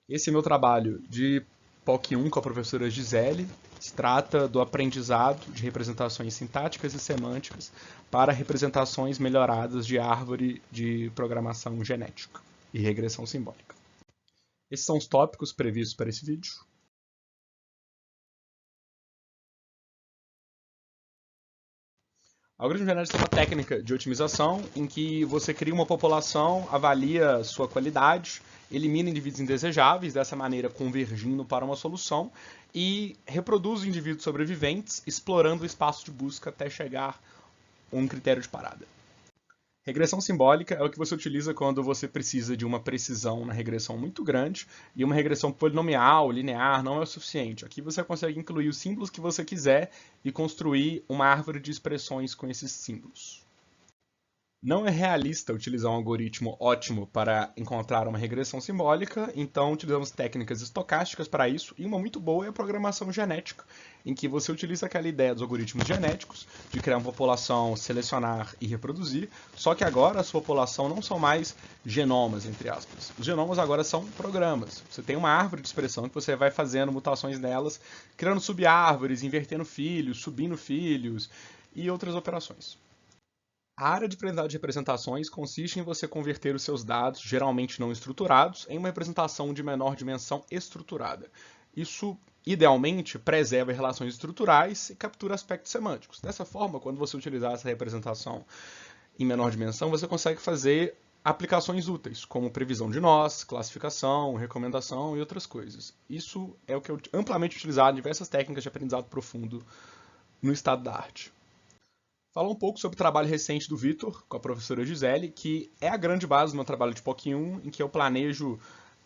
Esse é meu trabalho de POC 1 com a professora Gisele. Se trata do aprendizado de representações sintáticas e semânticas para representações melhoradas de árvore de programação genética e regressão simbólica. Esses são os tópicos previstos para esse vídeo. Algoritmo genético é uma técnica de otimização em que você cria uma população, avalia sua qualidade, elimina indivíduos indesejáveis, dessa maneira convergindo para uma solução, e reproduz indivíduos sobreviventes, explorando o espaço de busca até chegar a um critério de parada. Regressão simbólica é o que você utiliza quando você precisa de uma precisão na regressão muito grande e uma regressão polinomial, linear, não é o suficiente. Aqui você consegue incluir os símbolos que você quiser e construir uma árvore de expressões com esses símbolos. Não é realista utilizar um algoritmo ótimo para encontrar uma regressão simbólica, então utilizamos técnicas estocásticas para isso, e uma muito boa é a programação genética, em que você utiliza aquela ideia dos algoritmos genéticos, de criar uma população, selecionar e reproduzir, só que agora a sua população não são mais genomas, entre aspas. Os genomas agora são programas. Você tem uma árvore de expressão que você vai fazendo mutações nelas, criando subárvores, invertendo filhos, subindo filhos e outras operações. A área de aprendizado de representações consiste em você converter os seus dados, geralmente não estruturados, em uma representação de menor dimensão estruturada. Isso, idealmente, preserva relações estruturais e captura aspectos semânticos. Dessa forma, quando você utilizar essa representação em menor dimensão, você consegue fazer aplicações úteis, como previsão de nós, classificação, recomendação e outras coisas. Isso é o que é amplamente utilizado em diversas técnicas de aprendizado profundo no estado da arte. Falar um pouco sobre o trabalho recente do Vitor, com a professora Gisele, que é a grande base do meu trabalho de POC 1, em que eu planejo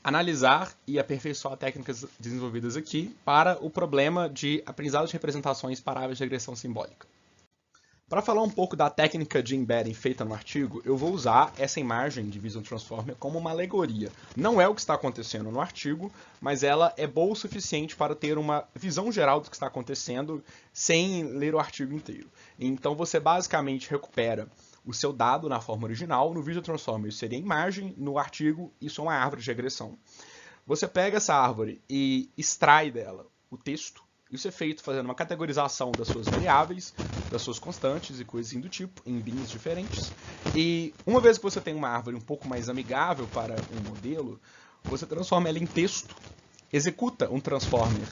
analisar e aperfeiçoar técnicas desenvolvidas aqui para o problema de aprendizado de representações paráveis de regressão simbólica. Para falar um pouco da técnica de embedding feita no artigo, eu vou usar essa imagem de Vision Transformer como uma alegoria. Não é o que está acontecendo no artigo, mas ela é boa o suficiente para ter uma visão geral do que está acontecendo sem ler o artigo inteiro. Então você basicamente recupera o seu dado na forma original. No Vision Transformer isso seria a imagem, no artigo isso é uma árvore de regressão. Você pega essa árvore e extrai dela o texto. Isso é feito fazendo uma categorização das suas variáveis, das suas constantes e coisas assim do tipo, em bins diferentes. E uma vez que você tem uma árvore um pouco mais amigável para um modelo, você transforma ela em texto, executa um transformer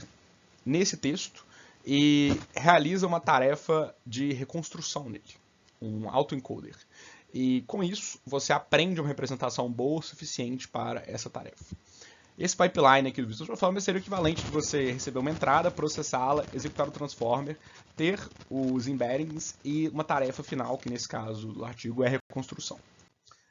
nesse texto e realiza uma tarefa de reconstrução nele, um autoencoder. E com isso, você aprende uma representação boa o suficiente para essa tarefa. Esse pipeline aqui do Visual Transformer seria o equivalente de você receber uma entrada, processá-la, executar o transformer, ter os embeddings e uma tarefa final, que nesse caso do artigo é a reconstrução.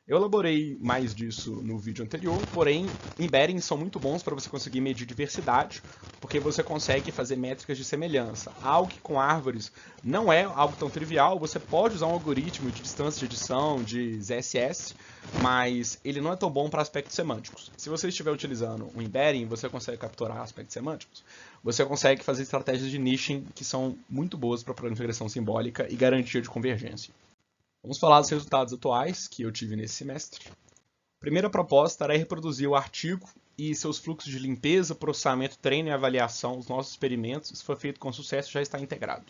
Eu elaborei mais disso no vídeo anterior, porém, embeddings são muito bons para você conseguir medir diversidade, porque você consegue fazer métricas de semelhança. Algo que com árvores não é algo tão trivial, você pode usar um algoritmo de distância de edição, de ZSS, mas ele não é tão bom para aspectos semânticos. Se você estiver utilizando um embedding, você consegue capturar aspectos semânticos, você consegue fazer estratégias de niching que são muito boas para programas de regressão simbólica e garantia de convergência. Vamos falar dos resultados atuais que eu tive nesse semestre. A primeira proposta era reproduzir o artigo e seus fluxos de limpeza, processamento, treino e avaliação dos nossos experimentos. Isso foi feito com sucesso e já está integrado.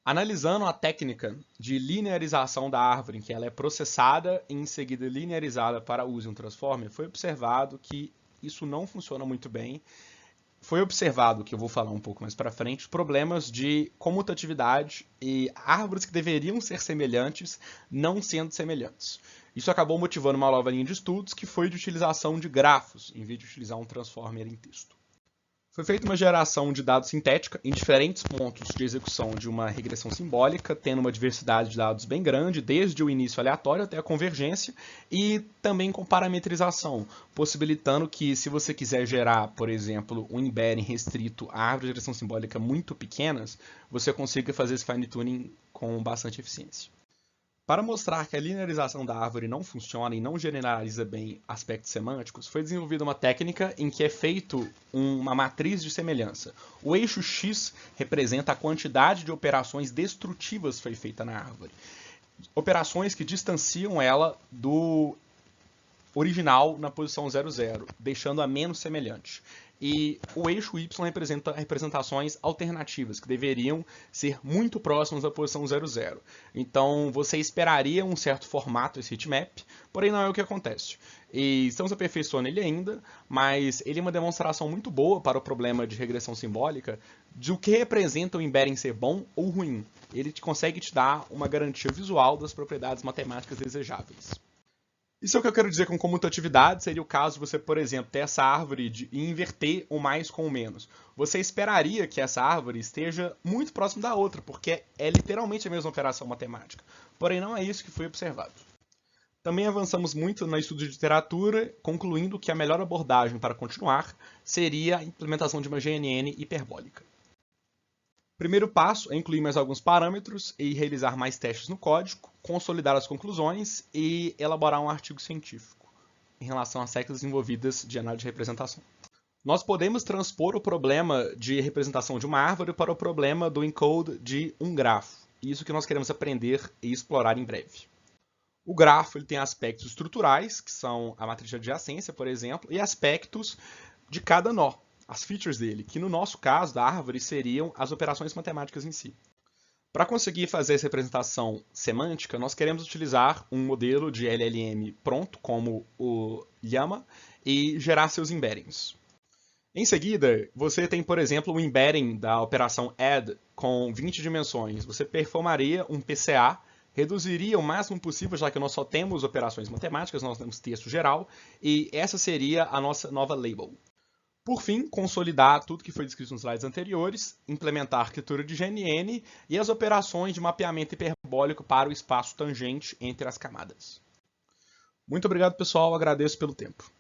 Analisando a técnica de linearização da árvore, em que ela é processada e em seguida linearizada para uso em um transformer, foi observado que isso não funciona muito bem. Foi observado, que eu vou falar um pouco mais para frente, problemas de comutatividade e árvores que deveriam ser semelhantes não sendo semelhantes. Isso acabou motivando uma nova linha de estudos que foi de utilização de grafos, em vez de utilizar um transformer em texto. Foi feita uma geração de dados sintética em diferentes pontos de execução de uma regressão simbólica, tendo uma diversidade de dados bem grande, desde o início aleatório até a convergência, e também com parametrização, possibilitando que, se você quiser gerar, por exemplo, um embedding restrito a árvores de regressão simbólica muito pequenas, você consiga fazer esse fine-tuning com bastante eficiência. Para mostrar que a linearização da árvore não funciona e não generaliza bem aspectos semânticos, foi desenvolvida uma técnica em que é feito uma matriz de semelhança. O eixo X representa a quantidade de operações destrutivas que foi feita na árvore. Operações que distanciam ela do original na posição 00, deixando-a menos semelhante. E o eixo Y representa representações alternativas, que deveriam ser muito próximas da posição 00. Então, você esperaria um certo formato esse heatmap, porém não é o que acontece. E estamos aperfeiçoando ele ainda, mas ele é uma demonstração muito boa para o problema de regressão simbólica do que representa o embedding ser bom ou ruim. Ele consegue te dar uma garantia visual das propriedades matemáticas desejáveis. Isso é o que eu quero dizer com comutatividade, seria o caso de você, por exemplo, ter essa árvore e inverter o mais com o menos. Você esperaria que essa árvore esteja muito próxima da outra, porque é literalmente a mesma operação matemática. Porém, não é isso que foi observado. Também avançamos muito no estudo de literatura, concluindo que a melhor abordagem para continuar seria a implementação de uma GNN hiperbólica. O primeiro passo é incluir mais alguns parâmetros e realizar mais testes no código, consolidar as conclusões e elaborar um artigo científico em relação às técnicas envolvidas de análise de representação. Nós podemos transpor o problema de representação de uma árvore para o problema do encode de um grafo. Isso que nós queremos aprender e explorar em breve. O grafo ele tem aspectos estruturais, que são a matriz de adjacência, por exemplo, e aspectos de cada nó, as features dele, que no nosso caso da árvore seriam as operações matemáticas em si. Para conseguir fazer essa representação semântica, nós queremos utilizar um modelo de LLM pronto, como o Llama, e gerar seus embeddings. Em seguida, você tem, por exemplo, o embedding da operação add com 20 dimensões. Você performaria um PCA, reduziria o máximo possível, já que nós só temos operações matemáticas, nós temos texto geral, e essa seria a nossa nova label. Por fim, consolidar tudo que foi descrito nos slides anteriores, implementar a arquitetura de GNN e as operações de mapeamento hiperbólico para o espaço tangente entre as camadas. Muito obrigado, pessoal. Agradeço pelo tempo.